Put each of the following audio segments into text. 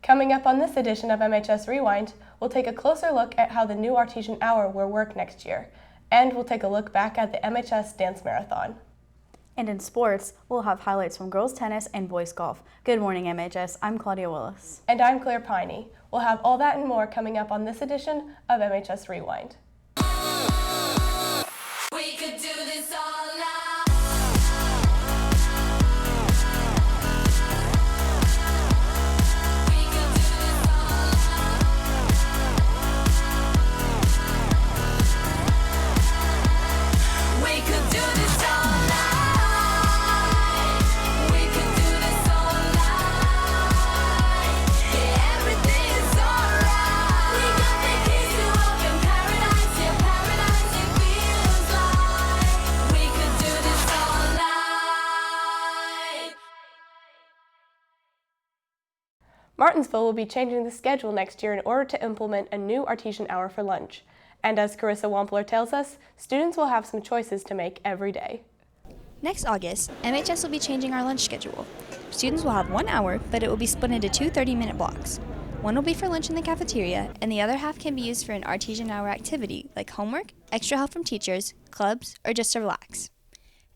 Coming up on this edition of MHS Rewind, we'll take a closer look at how the new Artesian Hour will work next year, and we'll take a look back at the MHS Dance Marathon. And in sports, we'll have highlights from girls tennis and boys golf. Good morning, MHS. I'm Claudia Willis. And I'm Claire Piney. We'll have all that and more coming up on this edition of MHS Rewind. We could do this all night. We could do this all night. We could do this all night. We could do this all night. Yeah, everything is alright. We got the keys to open paradise. Yeah, paradise it feels like. We could do this all night. Martinsville will be changing the schedule next year in order to implement a new Artesian Hour for lunch. And as Carissa Wampler tells us, students will have some choices to make every day. Next August, MHS will be changing our lunch schedule. Students will have 1 hour, but it will be split into two 30-minute blocks. One will be for lunch in the cafeteria, and the other half can be used for an Artesian Hour activity like homework, extra help from teachers, clubs, or just to relax.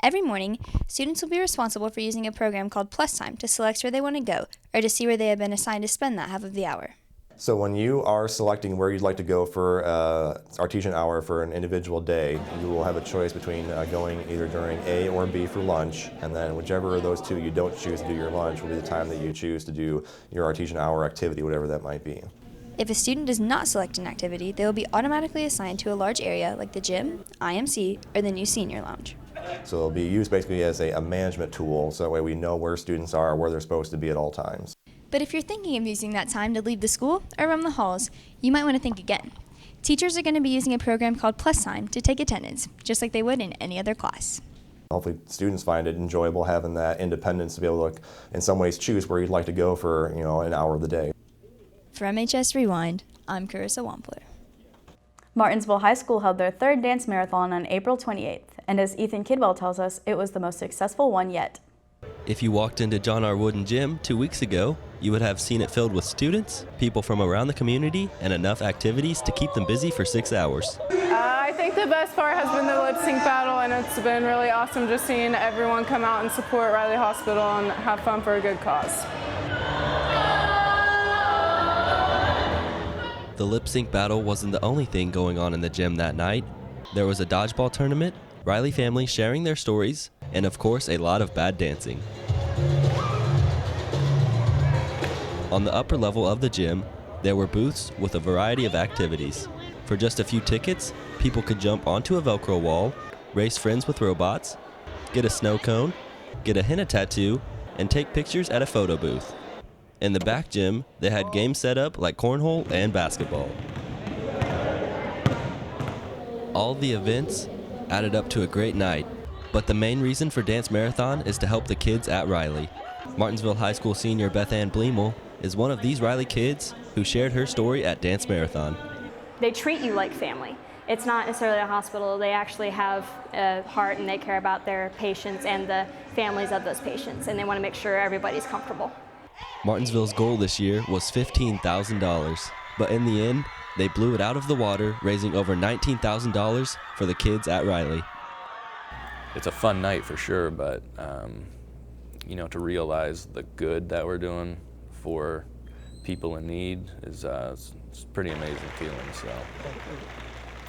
Every morning, students will be responsible for using a program called Plus Time to select where they want to go or to see where they have been assigned to spend that half of the hour. So when you are selecting where you'd like to go for Artesian Hour for an individual day, you will have a choice between going either during A or B for lunch, and then whichever of those two you don't choose to do your lunch will be the time that you choose to do your Artesian Hour activity, whatever that might be. If a student does not select an activity, they will be automatically assigned to a large area like the gym, IMC, or the new senior lounge. So it'll be used basically as a management tool, so that way we know where students are, where they're supposed to be at all times. But if you're thinking of using that time to leave the school or roam the halls, you might want to think again. Teachers are going to be using a program called Plus Time to take attendance, just like they would in any other class. Hopefully students find it enjoyable having that independence to be able to, in some ways, choose where you'd like to go for, an hour of the day. For MHS Rewind, I'm Carissa Wampler. Martinsville High School held their third dance marathon on April 28th, and as Ethan Kidwell tells us, it was the most successful one yet. If you walked into John R. Wooden Gym 2 weeks ago, you would have seen it filled with students, people from around the community, and enough activities to keep them busy for 6 hours. I think the best part has been the lip sync battle, and it's been really awesome just seeing everyone come out and support Riley Hospital and have fun for a good cause. The lip sync battle wasn't the only thing going on in the gym that night. There was a dodgeball tournament, Riley family sharing their stories, and of course a lot of bad dancing. On the upper level of the gym, there were booths with a variety of activities. For just a few tickets, people could jump onto a Velcro wall, race friends with robots, get a snow cone, get a henna tattoo, and take pictures at a photo booth. In the back gym, they had games set up like cornhole and basketball. All the events added up to a great night, but the main reason for Dance Marathon is to help the kids at Riley. Martinsville High School senior Beth Ann Bleemel is one of these Riley kids who shared her story at Dance Marathon. They treat you like family. It's not necessarily a hospital. They actually have a heart and they care about their patients and the families of those patients, and they want to make sure everybody's comfortable. Martinsville's goal this year was $15,000, but in the end, they blew it out of the water, raising over $19,000 for the kids at Riley. It's a fun night for sure, but to realize the good that we're doing for people in need is it's a pretty amazing feeling. So,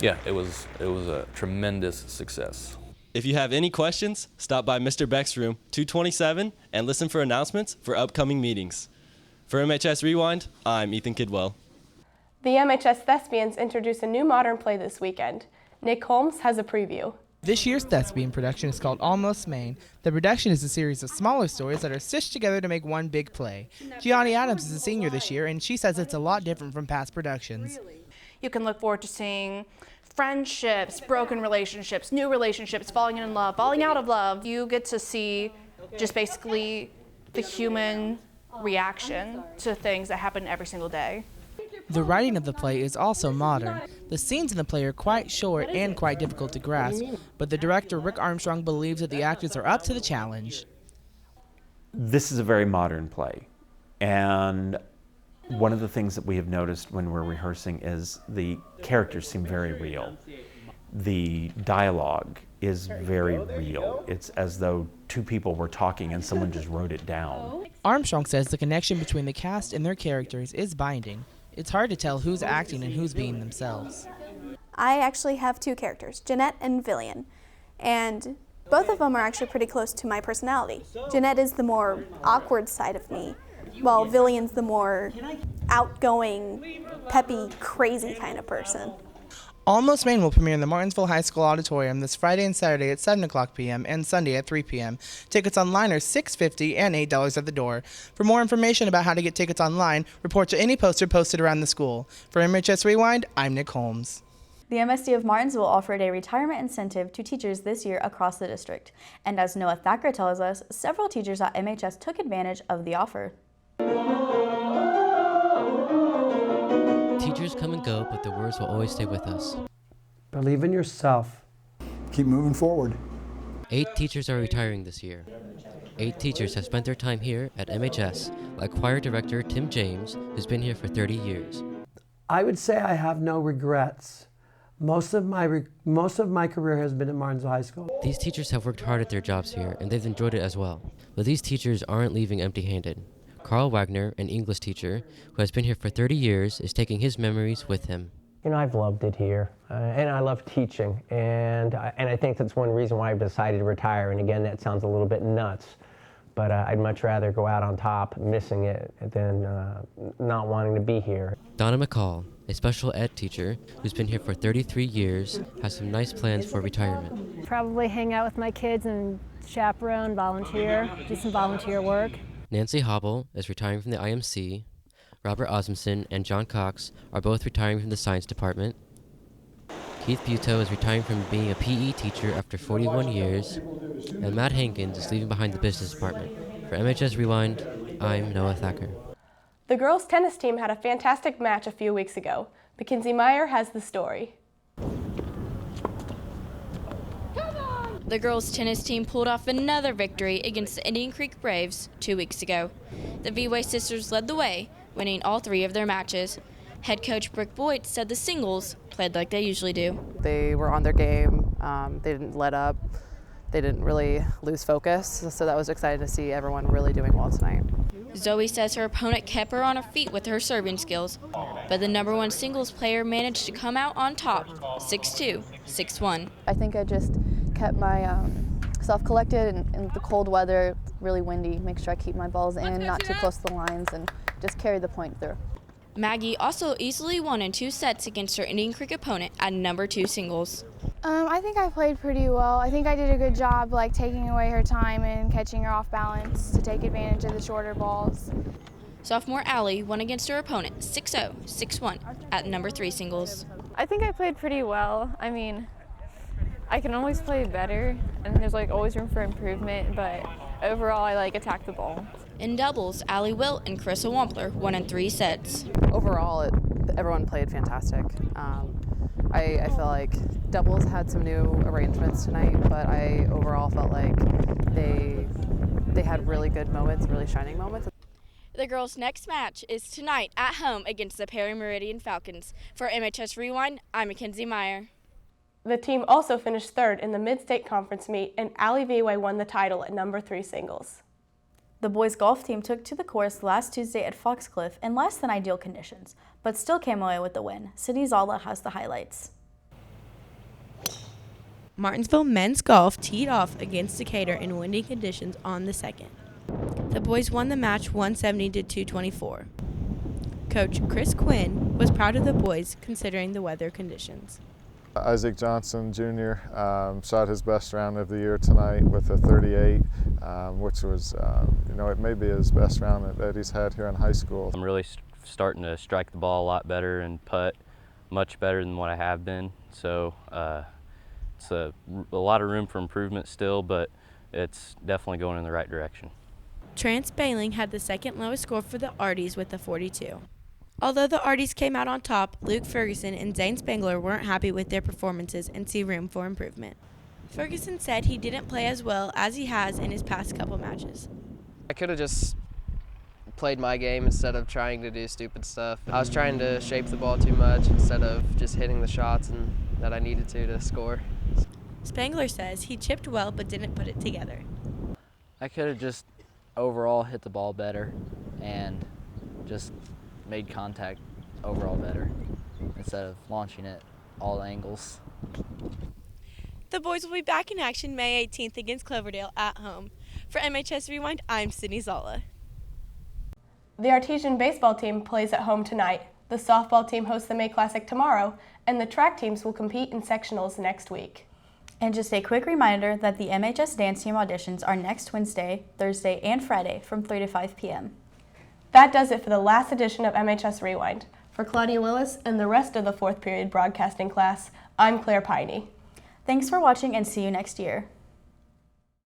yeah, it was a tremendous success. If you have any questions, stop by Mr. Beck's room, 227, and listen for announcements for upcoming meetings. For MHS Rewind, I'm Ethan Kidwell. The MHS Thespians introduced a new modern play this weekend. Nick Holmes has a preview. This year's thespian production is called Almost Maine. The production is a series of smaller stories that are stitched together to make one big play. Gianni Adams is a senior this year, and she says it's a lot different from past productions. You can look forward to seeing friendships, broken relationships, new relationships, falling in love, falling out of love. You get to see just basically the human reaction to things that happen every single day. The writing of the play is also modern. The scenes in the play are quite short and quite difficult to grasp, but the director, Rick Armstrong, believes that the actors are up to the challenge. This is a very modern play, and One of the things that we have noticed when we're rehearsing is the characters seem very real. The dialogue is very real. It's as though two people were talking and someone just wrote it down. Armstrong says the connection between the cast and their characters is binding. It's hard to tell who's acting and who's being themselves. I actually have two characters, Jeanette and Villian, and both of them are actually pretty close to my personality. Jeanette is the more awkward side of me, while Villian's the more outgoing, peppy, crazy kind of person. Almost Maine will premiere in the Martinsville High School Auditorium this Friday and Saturday at 7 o'clock p.m. and Sunday at 3 p.m. Tickets online are $6.50 and $8 at the door. For more information about how to get tickets online, report to any poster posted around the school. For MHS Rewind, I'm Nick Holmes. The MSD of Martinsville offered a retirement incentive to teachers this year across the district. And as Noah Thacker tells us, several teachers at MHS took advantage of the offer. Teachers come and go, but the words will always stay with us. Believe in yourself. Keep moving forward. 8 teachers are retiring this year. 8 teachers have spent their time here at MHS, like choir director Tim James, who's been here for 30 years. I would say I have no regrets. Most of my career has been at Martinsville High School. These teachers have worked hard at their jobs here, and they've enjoyed it as well. But these teachers aren't leaving empty-handed. Carl Wagner, an English teacher who has been here for 30 years, is taking his memories with him. You know, I've loved it here, and I love teaching, and I think that's one reason why I've decided to retire. And again, that sounds a little bit nuts, but I'd much rather go out on top missing it than not wanting to be here. Donna McCall, a special ed teacher who's been here for 33 years, has some nice plans for retirement. Probably hang out with my kids and chaperone, volunteer, do some volunteer work. Nancy Hobble is retiring from the IMC. Robert Osmondson and John Cox are both retiring from the science department. Keith Buteau is retiring from being a PE teacher after 41 years. And Matt Hankins is leaving behind the business department. For MHS Rewind, I'm Noah Thacker. The girls' tennis team had a fantastic match a few weeks ago. Mackenzie Meyer has the story. The girls' tennis team pulled off another victory against the Indian Creek Braves 2 weeks ago. The V-Way sisters led the way, winning all 3 of their matches. Head coach Brooke Boyd said the singles played like they usually do. They were on their game. They didn't let up. They didn't really lose focus, so that was exciting to see everyone really doing well tonight. Zoe says her opponent kept her on her feet with her serving skills, but the #1 singles player managed to come out on top, 6-2, 6-1. I think I just kept my self collected in the cold weather, really windy, make sure I keep my balls in, not too close to the lines, and just carry the point through. Maggie also easily won in 2 sets against her Indian Creek opponent at #2 singles. I think I played pretty well. I think I did a good job taking away her time and catching her off balance to take advantage of the shorter balls. Sophomore Allie won against her opponent 6-0, 6-1 at #3 singles. I think I played pretty well. I mean, I can always play better, and there's always room for improvement, but overall I attack the ball. In doubles, Allie Wilt and Carissa Wampler won in 3 sets. Overall, everyone played fantastic. I feel like doubles had some new arrangements tonight, but I overall felt like they had really good moments, really shining moments. The girls' next match is tonight at home against the Perry Meridian Falcons. For MHS Rewind, I'm Mackenzie Meyer. The team also finished 3rd in the Mid-State Conference meet, and Allie V-Way won the title at #3 singles. The boys' golf team took to the course last Tuesday at Foxcliff in less than ideal conditions, but still came away with the win. Sydney Zala has the highlights. Martinsville men's golf teed off against Decatur in windy conditions on the 2nd. The boys won the match 170 to 224. Coach Chris Quinn was proud of the boys considering the weather conditions. Isaac Johnson Jr. Shot his best round of the year tonight with a 38, which was, it may be his best round that he's had here in high school. I'm really starting to strike the ball a lot better and putt much better than what I have been. So it's a lot of room for improvement still, but it's definitely going in the right direction. Trance Bailing had the 2nd lowest score for the Arties with a 42. Although the Arties came out on top, Luke Ferguson and Zane Spangler weren't happy with their performances and see room for improvement. Ferguson said he didn't play as well as he has in his past couple matches. I could have just played my game instead of trying to do stupid stuff. I was trying to shape the ball too much instead of just hitting the shots that I needed to score. Spangler says he chipped well but didn't put it together. I could have just overall hit the ball better and just made contact overall better instead of launching it all angles. The boys will be back in action May 18th against Cloverdale at home. For MHS Rewind, I'm Sydney Zala. The Artesian baseball team plays at home tonight. The softball team hosts the May Classic tomorrow, and the track teams will compete in sectionals next week. And just a quick reminder that the MHS dance team auditions are next Wednesday, Thursday, and Friday from 3 to 5 p.m. That does it for the last edition of MHS Rewind. For Claudia Willis and the rest of the 4th period broadcasting class, I'm Claire Piney. Thanks for watching and see you next year.